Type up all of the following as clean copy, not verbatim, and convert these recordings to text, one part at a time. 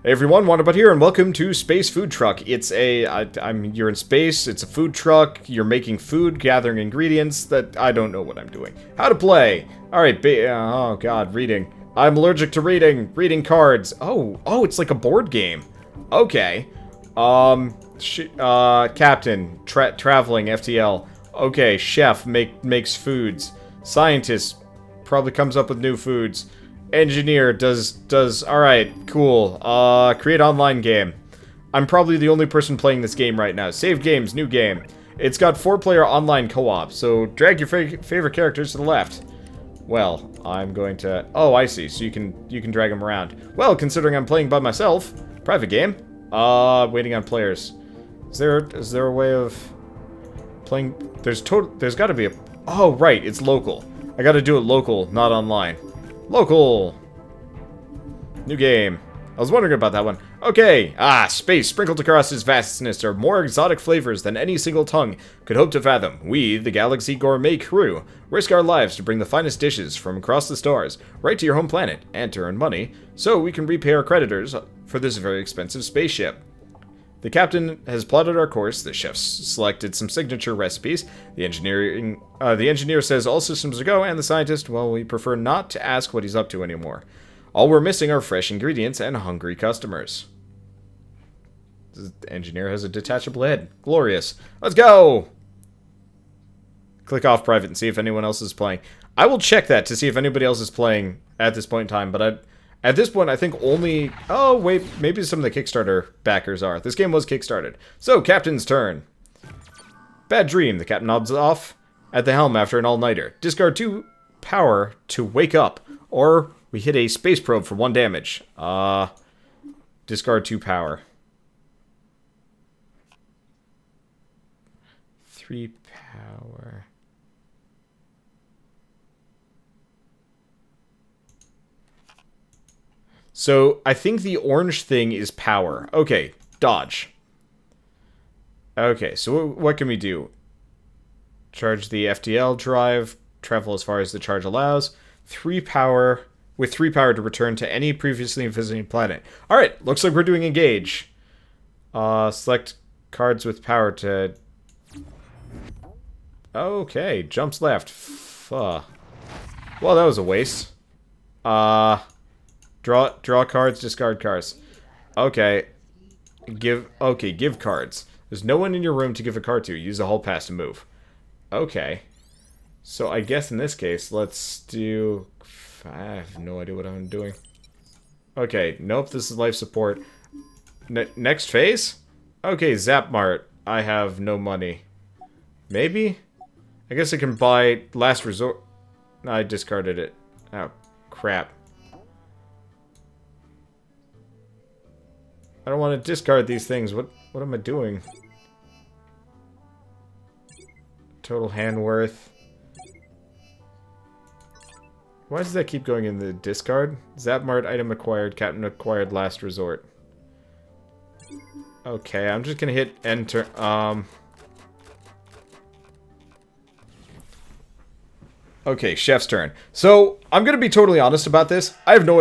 Hey everyone, Wanderbot here, and welcome to Space Food Truck. It's you're in space, it's a food truck, you're making food, gathering ingredients, that I don't know what I'm doing. How to play! Alright, oh god, reading. I'm allergic to reading cards. Oh, it's like a board game. Okay. Captain, traveling, FTL. Okay, chef, makes foods. Scientist, probably comes up with new foods. Engineer does alright, cool. Create online game. I'm probably the only person playing this game right now. Save games, new game. It's got 4-player online co-op, so drag your favorite characters to the left. Well, I'm going to... Oh, I see, so you can drag them around. Well, considering I'm playing by myself, private game. Waiting on players. Is there a way of playing... There's gotta be a... Oh, right, it's local. I gotta do it local, not online. Local! New game. I was wondering about that one. Okay. Space sprinkled across its vastness are more exotic flavors than any single tongue could hope to fathom. We, the Galaxy Gourmet crew, risk our lives to bring the finest dishes from across the stars right to your home planet and to earn money so we can repay our creditors for this very expensive spaceship. The captain has plotted our course, the chefs selected some signature recipes, the engineer says all systems are go, and the scientist, well, we prefer not to ask what he's up to anymore. All we're missing are fresh ingredients and hungry customers. The engineer has a detachable head. Glorious. Let's go! Click off private and see if anyone else is playing. I will check that to see if anybody else is playing at this point in time, but at this point, I think only... Oh, wait, maybe some of the Kickstarter backers are. This game was Kickstarted. So, Captain's turn. Bad dream. The captain nods off at the helm after an all-nighter. Discard 2 power to wake up, or we hit a space probe for 1 damage. Discard 2 power. 3 power... So, I think the orange thing is power. Okay, dodge. Okay, so what can we do? Charge the FTL drive, travel as far as the charge allows. 3 power, with 3 power to return to any previously visited planet. Alright, looks like we're doing engage. Select cards with power to... Okay, jumps left. Well, that was a waste. Draw cards, discard cards. Okay. Give cards. There's no one in your room to give a card to. Use the hall pass to move. Okay. So I guess in this case, let's do... I have no idea what I'm doing. Okay, nope, this is life support. Next phase? Okay, Zap Mart. I have no money. Maybe? I guess I can buy Last Resort. No, I discarded it. Oh, crap. I don't want to discard these things. What am I doing? Total hand worth. Why does that keep going in the discard? Zapmart item acquired. Captain acquired last resort. Okay, I'm just gonna hit enter. Okay, chef's turn. So, I'm going to be totally honest about this. I have no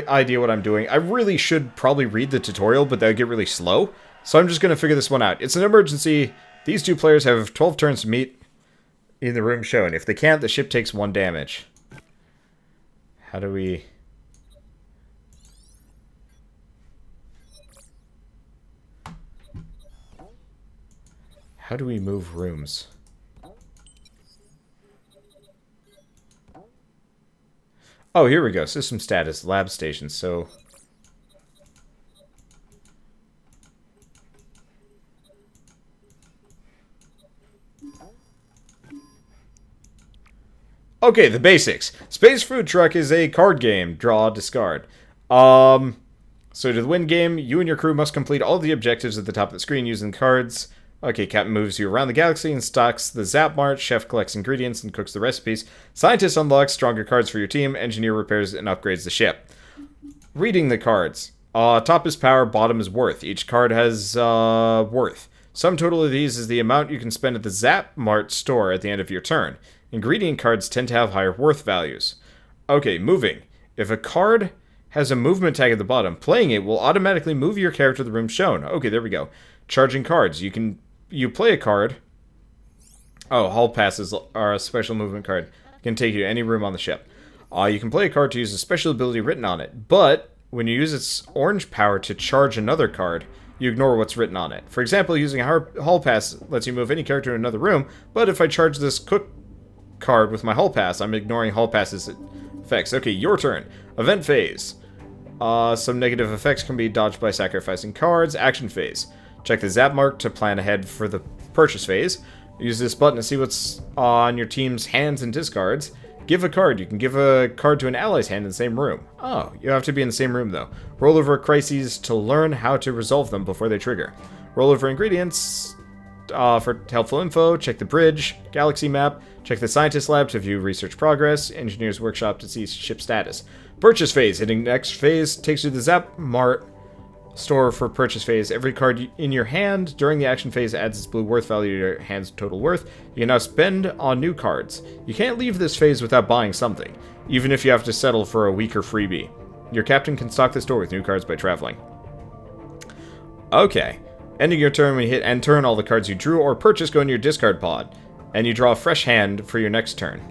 idea what I'm doing. I really should probably read the tutorial, but that would get really slow. So I'm just going to figure this one out. It's an emergency. These 2 players have 12 turns to meet in the room shown. If they can't, the ship takes 1 damage. How do we... How do we move rooms? Oh, here we go. System status, lab station. So, okay, the basics. Space Food Truck is a card game. Draw, discard. So to win game, you and your crew must complete all the objectives at the top of the screen using cards. Okay, Captain moves you around the galaxy and stocks the Zap Mart. Chef collects ingredients and cooks the recipes. Scientist unlocks stronger cards for your team. Engineer repairs and upgrades the ship. Reading the cards. Top is power, bottom is worth. Each card has worth. Sum total of these is the amount you can spend at the Zap Mart store at the end of your turn. Ingredient cards tend to have higher worth values. Okay, moving. If a card has a movement tag at the bottom. Playing it will automatically move your character to the room shown. Okay, there we go. Charging cards. You play a card. Oh, hall passes are a special movement card. Can take you to any room on the ship. You can play a card to use a special ability written on it, but when you use its orange power to charge another card, you ignore what's written on it. For example, using a hall pass lets you move any character to another room, but if I charge this cook card with my hall pass, I'm ignoring hall pass's effects. Okay, your turn. Event phase. Some negative effects can be dodged by sacrificing cards. Action phase. Check the zap mark to plan ahead for the purchase phase. Use this button to see what's on your team's hands and discards. Give a card. You can give a card to an ally's hand in the same room. Oh, you have to be in the same room, though. Roll over crises to learn how to resolve them before they trigger. Roll over ingredients for helpful info. Check the bridge, galaxy map. Check the scientist lab to view research progress. Engineer's workshop to see ship status. Purchase phase. Hitting next phase takes you to the Zap Mart store for purchase phase. Every card in your hand during the action phase adds its blue worth value to your hand's total worth. You can now spend on new cards. You can't leave this phase without buying something, even if you have to settle for a weaker freebie. Your captain can stock the store with new cards by traveling. Okay. Ending your turn when you hit end turn, all the cards you drew or purchased go in your discard pod, and you draw a fresh hand for your next turn.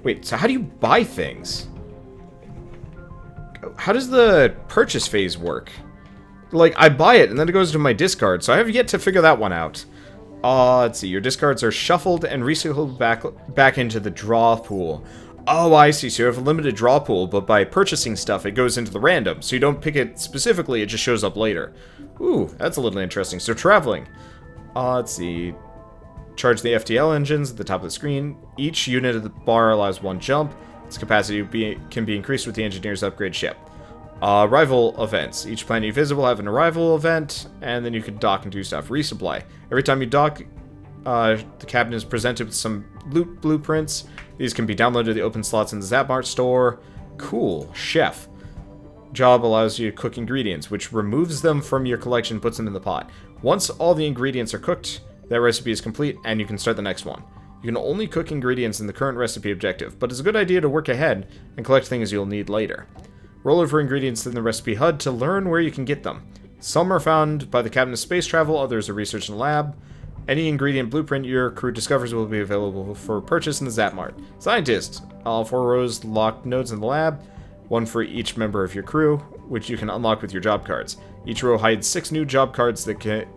Wait, so how do you buy things? How does the purchase phase work? Like, I buy it, and then it goes to my discard, so I have yet to figure that one out. Let's see. Your discards are shuffled and recycled back into the draw pool. Oh, I see. So you have a limited draw pool, but by purchasing stuff, it goes into the random. So you don't pick it specifically, it just shows up later. Ooh, that's a little interesting. So traveling. Let's see. Charge the FTL engines at the top of the screen. Each unit of the bar allows one jump. Its capacity can be increased with the engineer's upgrade ship. Arrival events. Each planet you visit will have an arrival event, and then you can dock and do stuff. Resupply. Every time you dock, the cabin is presented with some loot blueprints. These can be downloaded to the open slots in the Zapmart store. Cool. Chef. Job allows you to cook ingredients, which removes them from your collection and puts them in the pot. Once all the ingredients are cooked, that recipe is complete, and you can start the next one. You can only cook ingredients in the current recipe objective, but it's a good idea to work ahead and collect things you'll need later. Roll over ingredients in the recipe HUD to learn where you can get them. Some are found by the captain of space travel, others are researched in the lab. Any ingredient blueprint your crew discovers will be available for purchase in the Zapmart. Scientist. All 4 rows locked nodes in the lab, one for each member of your crew, which you can unlock with your job cards. Each row hides 6 new job cards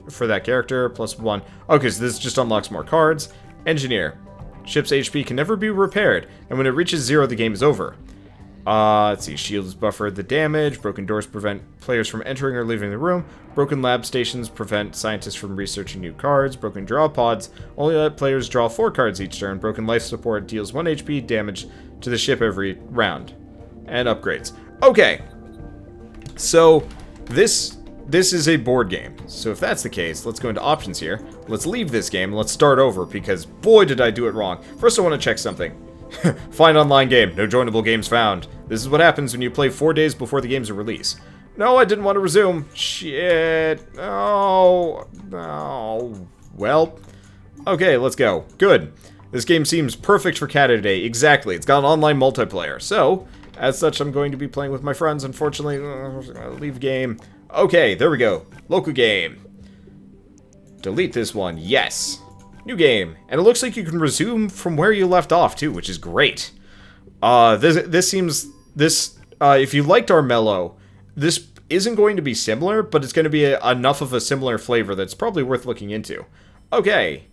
for that character, plus 1. Okay, so this just unlocks more cards. Engineer. Ship's HP can never be repaired, and when it reaches 0, the game is over. Let's see. Shields buffer the damage. Broken doors prevent players from entering or leaving the room. Broken lab stations prevent scientists from researching new cards. Broken draw pods only let players draw 4 cards each turn. Broken life support deals 1 HP damage to the ship every round. And upgrades. Okay. So, this is a board game. So if that's the case, let's go into options here. Let's leave this game. Let's start over, because boy did I do it wrong. First I want to check something. Find online game. No joinable games found. This is what happens when you play 4 days before the game's release. No, I didn't want to resume. Shit. Oh. No. Well. Okay, let's go. Good. This game seems perfect for Cat today. Exactly. It's got an online multiplayer. So, as such, I'm going to be playing with my friends. Unfortunately, leave game. Okay, there we go. Local game. Delete this one. Yes. New game. And it looks like you can resume from where you left off, too, which is great. This seems... if you liked Armello, this isn't going to be similar, but it's going to be enough of a similar flavor that's probably worth looking into. Okay.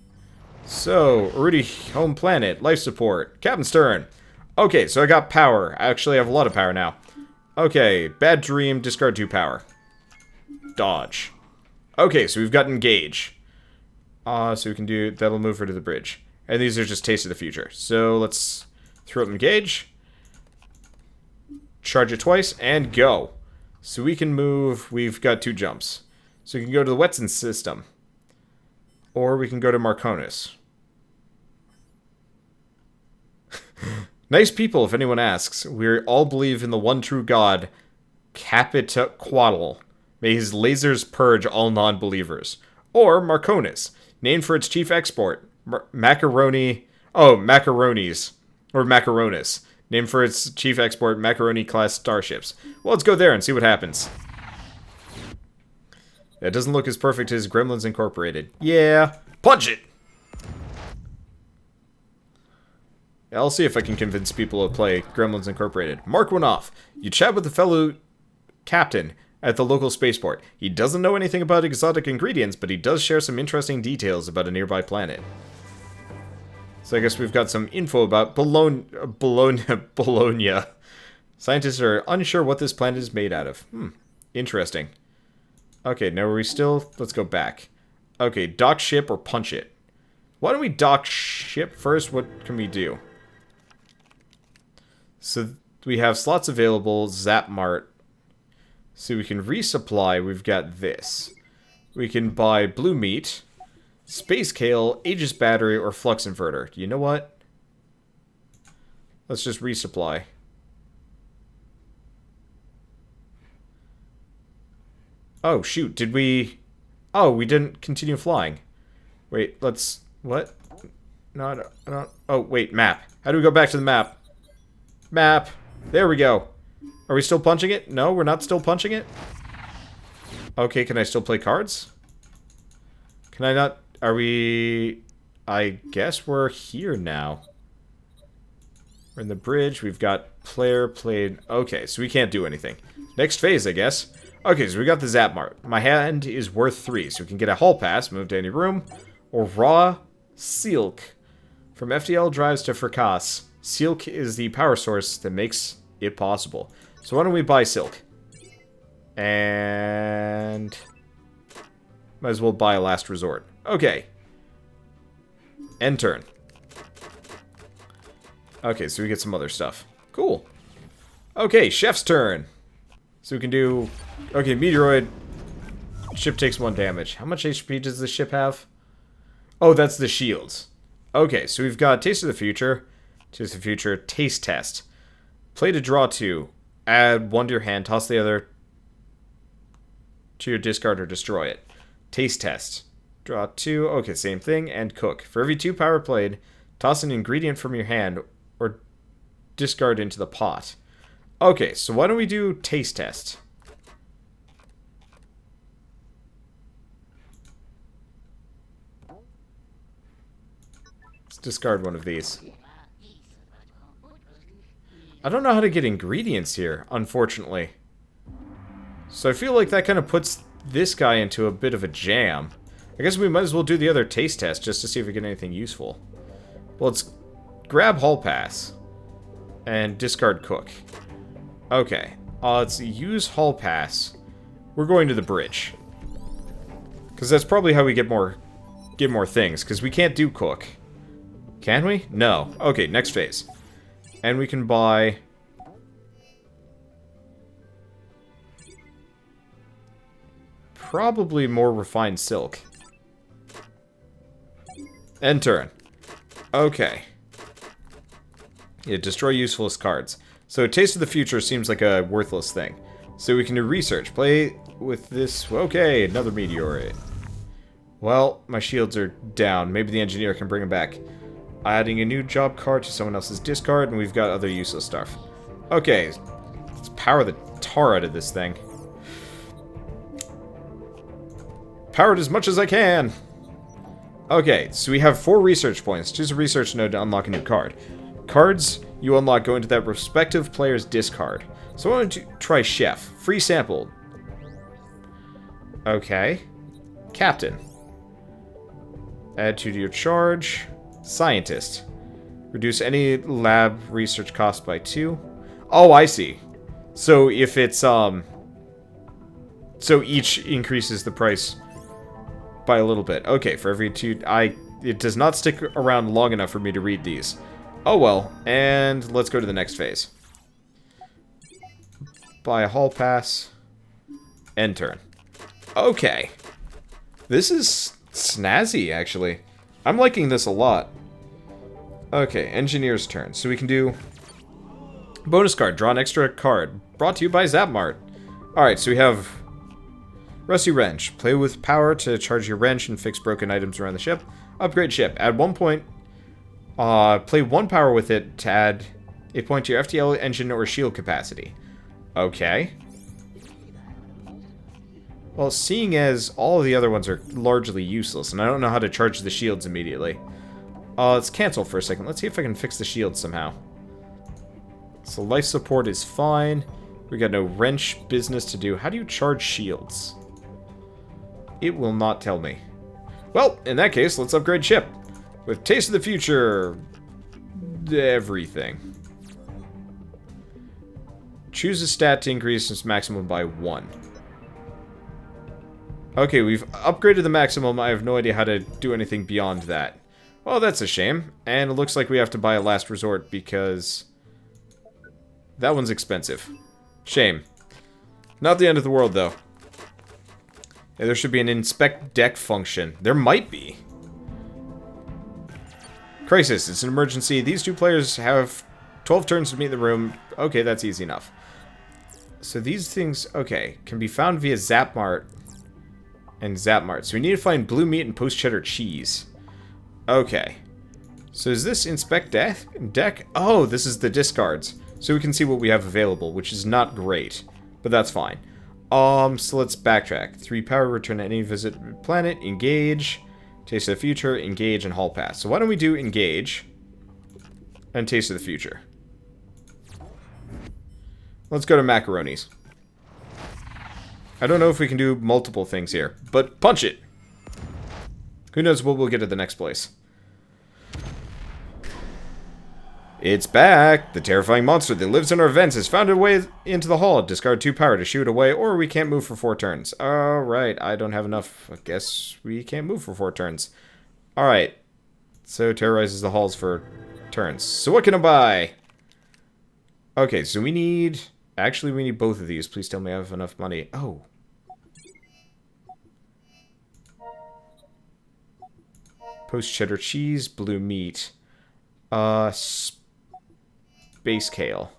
So, Rudy, home planet, life support, Captain Stern. Okay, so I got power. I actually have a lot of power now. Okay, bad dream, discard 2 power. Dodge. Okay, so we've got engage. So we can do... That'll move her to the bridge. And these are just tastes of the future. So let's throw up engage. Charge it twice, and go. So we can move... We've got 2 jumps. So we can go to the Wetson system. Or we can go to Marconis. Nice people, if anyone asks. We all believe in the one true God, Capitaquatl. May his lasers purge all non-believers. Or Marconis, named for its chief export, macaroni... Oh, macaronis. Or macaronis. Named for its chief export, macaroni-class starships. Well, let's go there and see what happens. It doesn't look as perfect as Gremlins Incorporated. Yeah. Punch it! I'll see if I can convince people to play Gremlins Incorporated. Mark one off. You chat with the fellow captain at the local spaceport. He doesn't know anything about exotic ingredients, but he does share some interesting details about a nearby planet. So I guess we've got some info about Bologna. Scientists are unsure what this planet is made out of. Interesting. Okay, now are we still... Let's go back. Okay, dock ship or punch it. Why don't we dock ship first? What can we do? So we have slots available, Zap Mart. So we can resupply, we've got this. We can buy blue meat, space kale, Aegis battery, or flux inverter. You know what? Let's just resupply. Oh, shoot, did we... Oh, we didn't continue flying. Wait, let's... What? No, I don't... Oh, wait, map. How do we go back to the map? Map. There we go. Are we still punching it? No, we're not still punching it? Okay, can I still play cards? Can I not... Are we... I guess we're here now. We're in the bridge. We've got player played... Okay, so we can't do anything. Next phase, I guess. Okay, so we got the Zap Mart. My hand is worth 3, so we can get a hall pass, move to any room, or raw silk. From FTL drives to fricasse, silk is the power source that makes it possible. So why don't we buy silk? And... might as well buy a last resort. Okay. End turn. Okay, so we get some other stuff. Cool. Okay, chef's turn. So we can do... Okay, meteoroid. Ship takes 1 damage. How much HP does the ship have? Oh, that's the shields. Okay, so we've got Taste of the Future. Taste of the Future. Taste Test. Play to draw 2. Add 1 to your hand. Toss the other to your discard or destroy it. Taste Test. Draw 2. Okay, same thing. And cook. For every 2 power played, toss an ingredient from your hand or discard into the pot. Okay, so why don't we do Taste Test? Let's discard one of these. I don't know how to get ingredients here, unfortunately. So I feel like that kind of puts this guy into a bit of a jam. I guess we might as well do the other taste test just to see if we get anything useful. Well, let's grab Hall Pass and discard Cook. Okay, let's use Hall Pass. We're going to the bridge. Because that's probably how we get more things, because we can't do Cook. Can we? No. Okay, next phase. And we can buy... probably more refined silk. End turn. Okay. Yeah, destroy useless cards. So Taste of the Future seems like a worthless thing. So we can do research. Play with this... Okay, another meteorite. Well, my shields are down. Maybe the engineer can bring them back. Adding a new job card to someone else's discard, and we've got other useless stuff. Okay, let's power the tar out of this thing. Power it as much as I can! Okay, so we have 4 research points. Choose a research node to unlock a new card. Cards you unlock go into that respective player's discard. So I want to try Chef. Free sample. Okay. Captain. Add 2 to your charge. Scientist. Reduce any lab research cost by 2. Oh, I see. So if it's, so each increases the price by a little bit. Okay, for every 2... It does not stick around long enough for me to read these. Oh well, and let's go to the next phase. Buy a hall pass. End turn. Okay. This is snazzy, actually. I'm liking this a lot. Okay, engineer's turn. So we can do... bonus card, draw an extra card. Brought to you by Zapmart. Alright, so we have... Rusty Wrench. Play with power to charge your wrench and fix broken items around the ship. Upgrade ship. Add 1 point. Play 1 power with it to add They point to your FTL engine or shield capacity. Okay. Well, seeing as all of the other ones are largely useless, and I don't know how to charge the shields immediately. Let's cancel for a second. Let's see if I can fix the shields somehow. So life support is fine. We got no wrench business to do. How do you charge shields? It will not tell me. Well, in that case, let's upgrade ship. With Taste of the Future... everything. Choose a stat to increase its maximum by 1. Okay, we've upgraded the maximum. I have no idea how to do anything beyond that. Well, that's a shame. And it looks like we have to buy a last resort because... that one's expensive. Shame. Not the end of the world, though. Yeah, there should be an inspect deck function. There might be. Crisis, it's an emergency. These two players have 12 turns to meet in the room. Okay, that's easy enough. So these things, okay, can be found via Zapmart and Zapmart. So we need to find blue meat and post-cheddar cheese. Okay. So is this inspect deck? Oh, this is the discards. So we can see what we have available, which is not great. But that's fine. So let's backtrack. 3 power, return to any visit planet, engage, Taste of the Future, engage, and hall pass. So why don't we do engage and Taste of the Future? Let's go to macaronis. I don't know if we can do multiple things here, but punch it! Who knows what we'll get at the next place. It's back! The terrifying monster that lives in our vents has found a way into the hall. Discard 2 power to shoot away, or we can't move for 4 turns. Alright, I don't have enough. I guess we can't move for 4 turns. Alright. So terrorizes the halls for turns. So what can I buy? Okay, so we need... actually, we need both of these. Please tell me I have enough money. Oh. Post-cheddar cheese, blue meat. Space kale.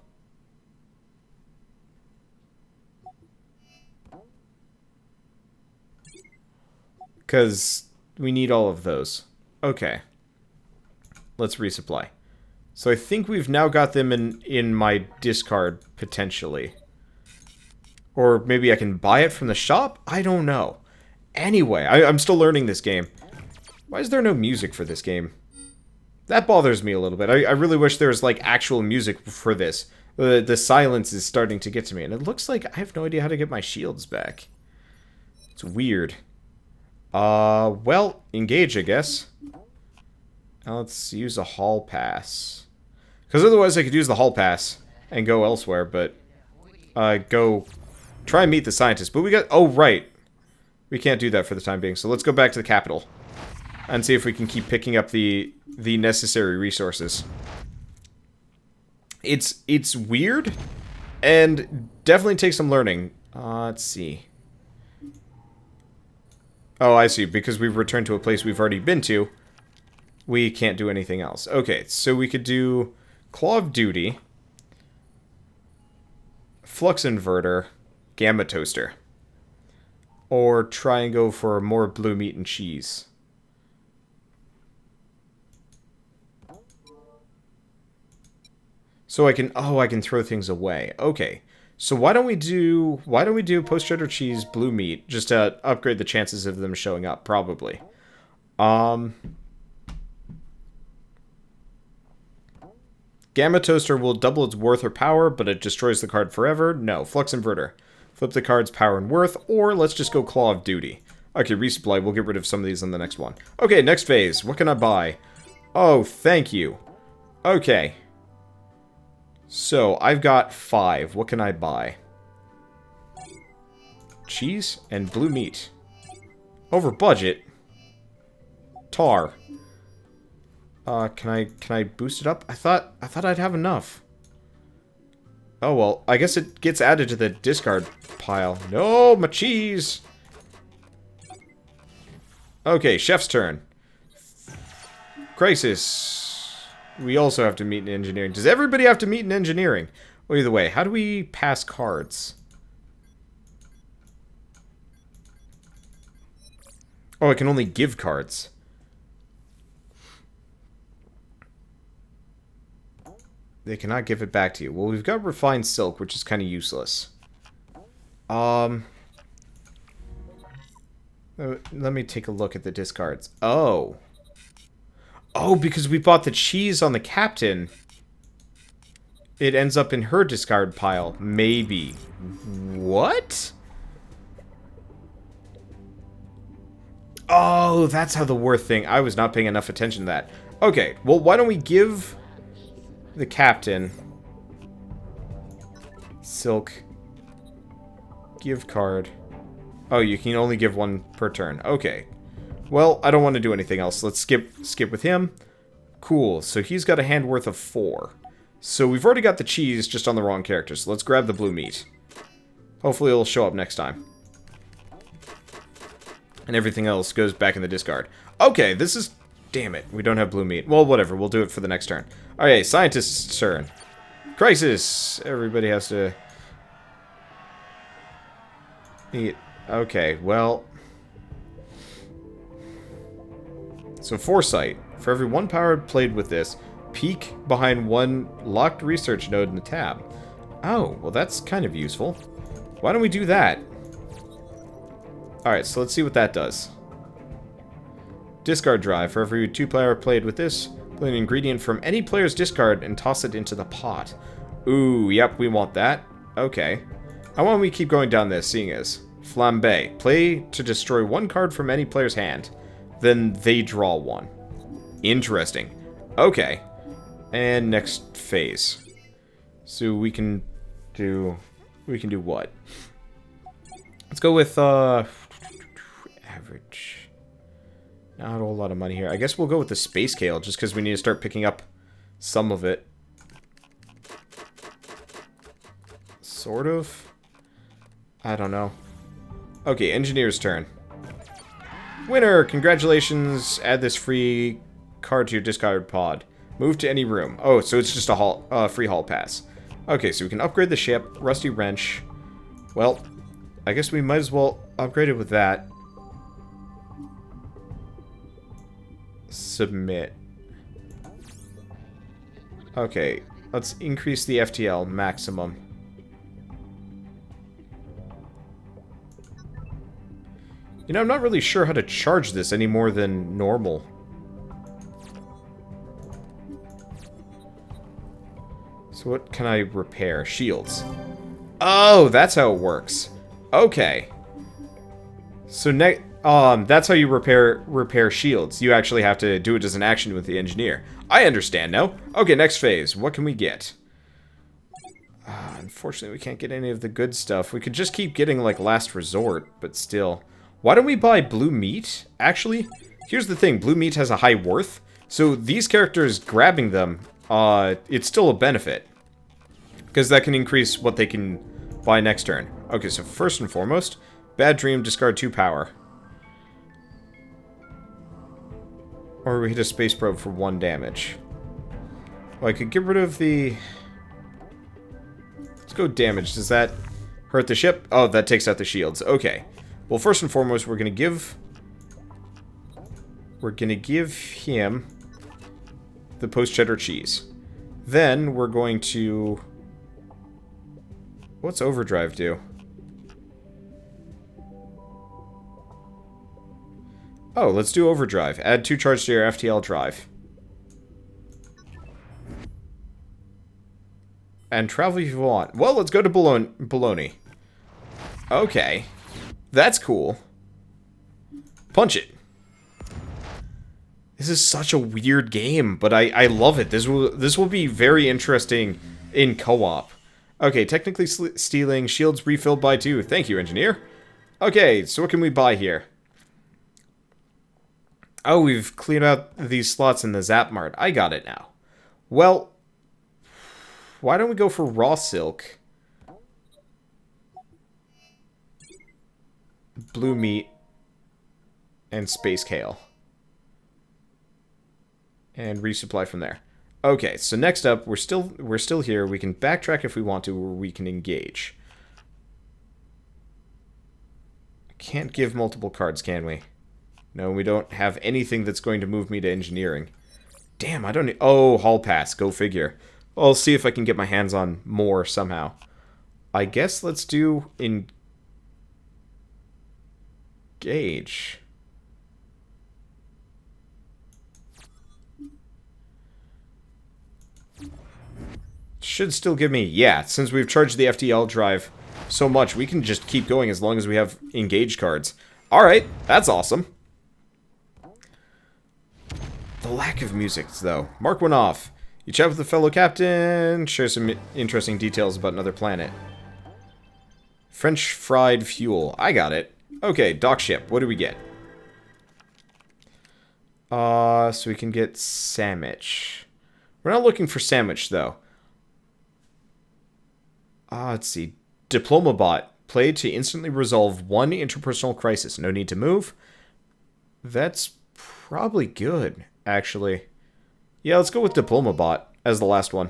Because we need all of those. Okay. Let's resupply. So I think we've now got them in my discard, potentially. Or maybe I can buy it from the shop? I don't know. Anyway, I'm still learning this game. Why is there no music for this game? That bothers me a little bit. I really wish there was, like, actual music for this. The silence is starting to get to me. And it looks like I have no idea how to get my shields back. It's weird. Well, engage, I guess. Now let's use a hall pass. Because otherwise I could use the hall pass and go elsewhere, but... go try and meet the scientist. But we got... oh, right. We can't do that for the time being. So let's go back to the capital. And see if we can keep picking up the necessary resources. It's weird. And definitely takes some learning. Let's see. Oh, I see. Because we've returned to a place we've already been to, we can't do anything else. Okay, so we could do Claw of Duty, Flux Inverter, Gamma Toaster. Or try and go for more blue meat and cheese. So I can throw things away. Okay. So why don't we do post-cheddar cheese, blue meat, just to upgrade the chances of them showing up, probably. Gamma Toaster will double its worth or power, but it destroys the card forever. No. Flux Inverter. Flip the card's power and worth, or let's just go Claw of Duty. Okay, resupply. We'll get rid of some of these on the next one. Okay, next phase. What can I buy? Oh, thank you. Okay. So, I've got 5. What can I buy? Cheese and blue meat. Over budget. Tar. Can I boost it up? I thought I'd have enough. Oh well, I guess it gets added to the discard pile. No, my cheese! Okay, chef's turn. Crisis. We also have to meet in engineering. Does everybody have to meet in engineering? Well, either way, how do we pass cards? Oh, I can only give cards. They cannot give it back to you. Well, we've got refined silk, which is kind of useless. Let me take a look at the discards. Oh. Oh, because we bought the cheese on the captain. It ends up in her discard pile. Maybe. What? Oh, that's how the worth thing... I was not paying enough attention to that. Okay, well, why don't we give the captain... Silk. Give card. Oh, you can only give one per turn. Okay. Well, I don't want to do anything else. Let's skip with him. Cool. So he's got a hand worth of 4. So we've already got the cheese just on the wrong character. So let's grab the blue meat. Hopefully it'll show up next time. And everything else goes back in the discard. Okay, this is... Damn it. We don't have blue meat. Well, whatever. We'll do it for the next turn. Okay, scientist's turn. Crisis! Everybody has to... eat. Okay, well... So, foresight. For every 1 power played with this, peek behind 1 locked research node in the tab. Oh, well that's kind of useful. Why don't we do that? Alright, so let's see what that does. Discard drive. For every 2 power played with this, play an ingredient from any player's discard and toss it into the pot. Ooh, yep, we want that. Okay. How about we keep going down this, seeing as... Flambe. Play to destroy 1 card from any player's hand. Then they draw 1. Interesting. Okay. And next phase. So we can do... We can do what? Let's go with, average. Not a whole lot of money here. I guess we'll go with the space kale, just because we need to start picking up some of it. Sort of. I don't know. Okay, engineer's turn. Winner! Congratulations! Add this free card to your discard pod. Move to any room. Oh, so it's just a free hall pass. Okay, so we can upgrade the ship. Rusty wrench. Well, I guess we might as well upgrade it with that. Submit. Okay, let's increase the FTL maximum. You know, I'm not really sure how to charge this any more than normal. So what can I repair? Shields. Oh, that's how it works. Okay. So that's how you repair shields. You actually have to do it as an action with the engineer. I understand now. Okay, next phase. What can we get? Unfortunately, we can't get any of the good stuff. We could just keep getting, like, last resort, but still... Why don't we buy blue meat? Actually, here's the thing. Blue meat has a high worth. So these characters, grabbing them, it's still a benefit. Because that can increase what they can buy next turn. Okay, so first and foremost, bad dream, discard 2 power. Or we hit a space probe for 1 damage. Well, I could get rid of the... Let's go damage. Does that hurt the ship? Oh, that takes out the shields. Okay. Well, first and foremost, we're gonna give him the post-cheddar cheese. Then we're going to... What's overdrive do? Oh, let's do overdrive. Add 2 charge to your FTL drive. And travel if you want. Well, let's go to Bologna. Okay. That's cool. Punch it. This is such a weird game, but I love it. This will be very interesting in co-op. Okay, technically stealing. Shields refilled by 2. Thank you, engineer. Okay, so what can we buy here? Oh, we've cleared out these slots in the Zap Mart. I got it now. Well, why don't we go for raw silk? Blue meat and space kale, and resupply from there. Okay, so next up, we're still here. We can backtrack if we want to, or we can engage. Can't give multiple cards, can we? No, we don't have anything that's going to move me to engineering. Damn, I don't need... Oh, hall pass. Go figure. I'll see if I can get my hands on more somehow. I guess let's do engage. Should still give me, yeah, since we've charged the FTL drive so much, we can just keep going as long as we have engage cards. Alright, that's awesome. The lack of music, though. Mark one off. You chat with a fellow captain, share some interesting details about another planet. French fried fuel. I got it. Okay, dock ship. What do we get? So we can get sandwich. We're not looking for sandwich, though. Let's see. Diploma bot. Played to instantly resolve one interpersonal crisis. No need to move. That's probably good, actually. Yeah, let's go with Diploma bot as the last one.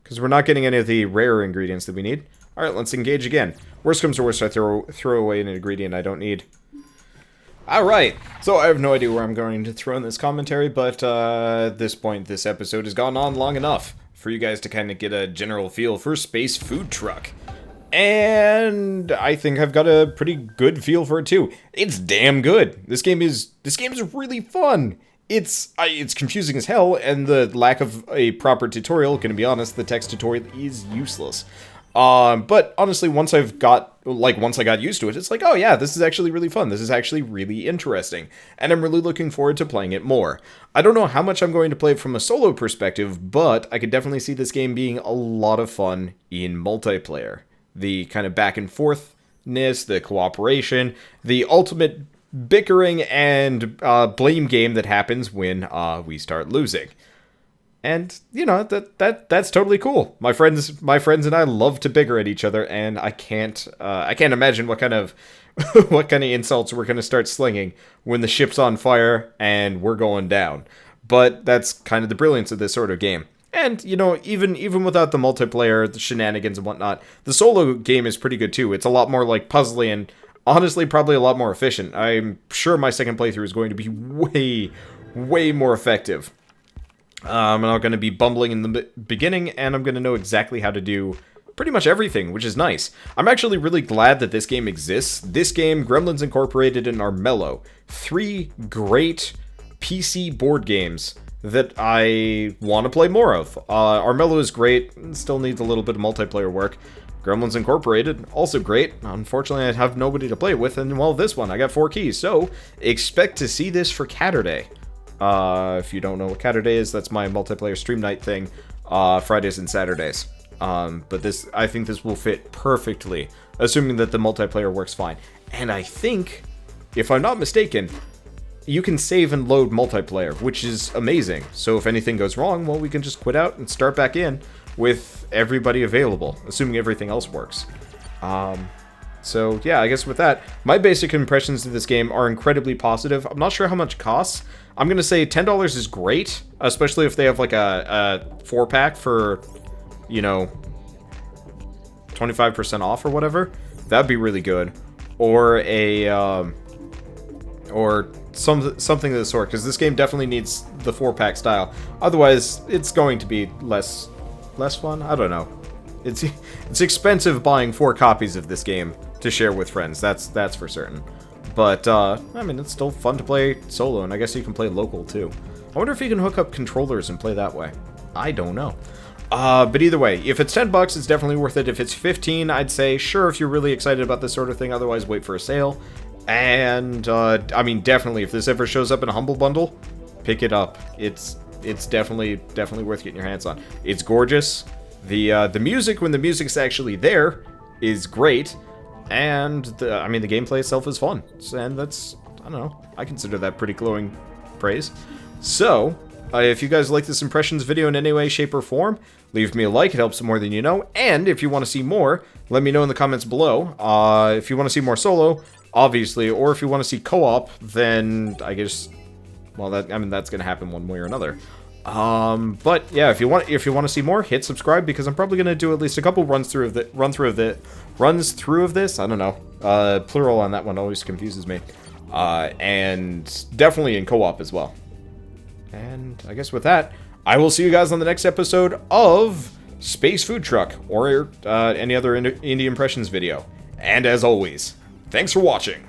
Because we're not getting any of the rare ingredients that we need. Alright, let's engage again. Worst comes to worst, I throw away an ingredient I don't need. Alright, so I have no idea where I'm going to throw in this commentary, but at this point, this episode has gone on long enough for you guys to kind of get a general feel for Space Food Truck. And I think I've got a pretty good feel for it too. It's damn good. This game is really fun. It's confusing as hell, and the lack of a proper tutorial, gonna be honest, the text tutorial is useless. But honestly, once I got used to it, it's like, oh yeah, this is actually really fun. This is actually really interesting. And I'm really looking forward to playing it more. I don't know how much I'm going to play it from a solo perspective, but I could definitely see this game being a lot of fun in multiplayer. The kind of back and forthness, the cooperation, the ultimate bickering and blame game that happens when we start losing. And you know, that's totally cool. My friends and I love to bicker at each other, and I can't imagine what kind of what kind of insults we're gonna start slinging when the ship's on fire and we're going down. But that's kind of the brilliance of this sort of game. And, you know, even without the multiplayer, the shenanigans and whatnot, the solo game is pretty good too. It's a lot more, like, puzzly and, honestly, probably a lot more efficient. I'm sure my second playthrough is going to be way more effective. I'm not going to be bumbling in the beginning, and I'm going to know exactly how to do pretty much everything, which is nice. I'm actually really glad that this game exists. This game, Gremlins Incorporated, and Armello. 3 great PC board games that I want to play more of. Armello is great, still needs a little bit of multiplayer work. Gremlins Incorporated, also great. Unfortunately, I have nobody to play with, and well, this one, I got 4 keys, so expect to see this for Catterday. If you don't know what Catterday is, that's my multiplayer stream night thing, Fridays and Saturdays. But I think this will fit perfectly, assuming that the multiplayer works fine. And I think, if I'm not mistaken, you can save and load multiplayer, which is amazing. So if anything goes wrong, well, we can just quit out and start back in with everybody available, assuming everything else works. So yeah, I guess with that, my basic impressions of this game are incredibly positive. I'm not sure how much it costs. I'm going to say $10 is great, especially if they have like a 4-pack for, you know, 25% off or whatever. That'd be really good. Or something of the sort, because this game definitely needs the 4-pack style. Otherwise, it's going to be less fun. I don't know. It's expensive buying 4 copies of this game to share with friends. That's for certain. But I mean, it's still fun to play solo, and I guess you can play local too. I wonder if you can hook up controllers and play that way. I don't know. But either way, if it's $10, it's definitely worth it. If it's $15, I'd say sure if you're really excited about this sort of thing. Otherwise, wait for a sale. And I mean, definitely, if this ever shows up in a Humble Bundle, pick it up. It's definitely worth getting your hands on. It's gorgeous. The music, when the music's actually there, is great. And I mean, the gameplay itself is fun. And that's, I don't know, I consider that pretty glowing praise. So, if you guys like this impressions video in any way, shape, or form, leave me a like. It helps more than you know. And if you want to see more, let me know in the comments below. If you want to see more solo, obviously, or if you want to see co-op, then I guess, well, that's going to happen one way or another. But yeah, if you want to see more, hit subscribe, because I'm probably going to do at least a couple runs through of this. I don't know. Plural on that one always confuses me. And definitely in co-op as well. And I guess with that, I will see you guys on the next episode of Space Food Truck, or any other indie impressions video. And as always, thanks for watching.